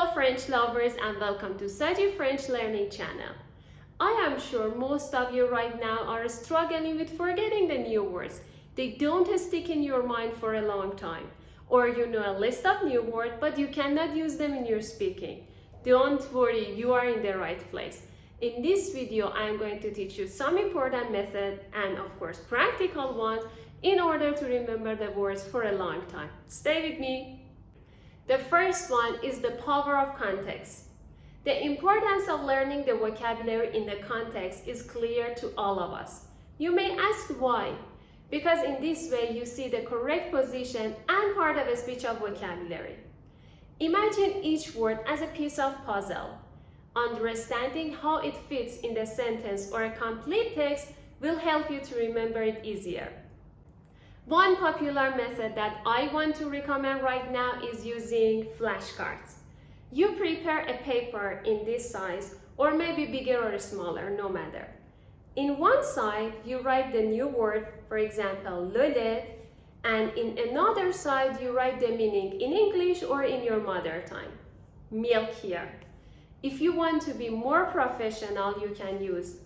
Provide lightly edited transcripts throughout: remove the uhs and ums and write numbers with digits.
Hello French lovers and welcome to Saji French Learning Channel. I am sure most of you right now are struggling with forgetting the new words. They don't stick in your mind for a long time. Or you know a list of new words but you cannot use them in your speaking. Don't worry, you are in the right place. In this video, I am going to teach you some important methods and of course practical ones in order to remember the words for a long time. Stay with me. The first one is the power of context. The importance of learning the vocabulary in the context is clear to all of us. You may ask why? Because in this way you see the correct position and part of a speech of vocabulary. Imagine each word as a piece of puzzle. Understanding how it fits in the sentence or a complete text will help you to remember it easier. One popular method that I want to recommend right now is using flashcards. You prepare a paper in this size or maybe bigger or smaller, no matter. In one side, you write the new word, for example, le, and in another side, you write the meaning in English or in your mother tongue. Milk here. If you want to be more professional, you can use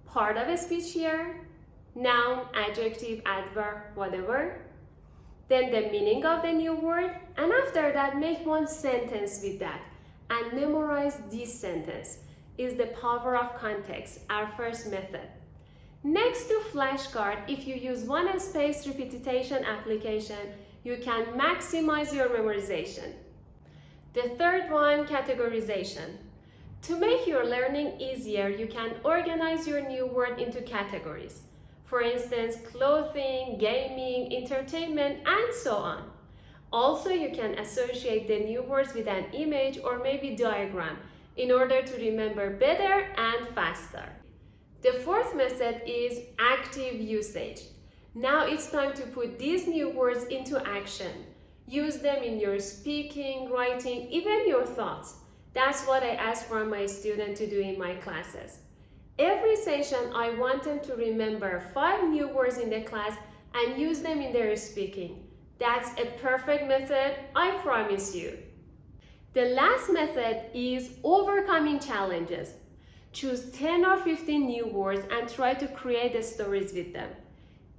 part of a speech here, noun, adjective, adverb, whatever. Then the meaning of the new word, and after that make one sentence with that and memorize this sentence. Is the power of context, our first method. Next to flashcard, if you use one spaced repetition application, you can maximize your memorization. The third one, categorization. To make your learning easier, you can organize your new word into categories. For instance, clothing, gaming, entertainment, and so on. Also, you can associate the new words with an image or maybe diagram in order to remember better and faster. The fourth method is active usage. Now it's time to put these new words into action. Use them in your speaking, writing, even your thoughts. That's what I ask from my students to do in my classes. Every session, I want them to remember 5 new words in the class and use them in their speaking. That's a perfect method, I promise you. The last method is overcoming challenges. Choose 10 or 15 new words and try to create the stories with them.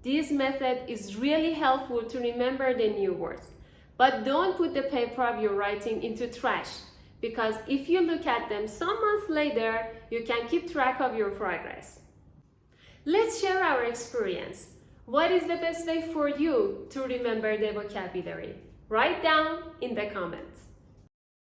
This method is really helpful to remember the new words. But don't put the paper of your writing into trash, because if you look at them some months later, you can keep track of your progress. Let's share our experience. What is the best way for you to remember the vocabulary? Write down in the comments.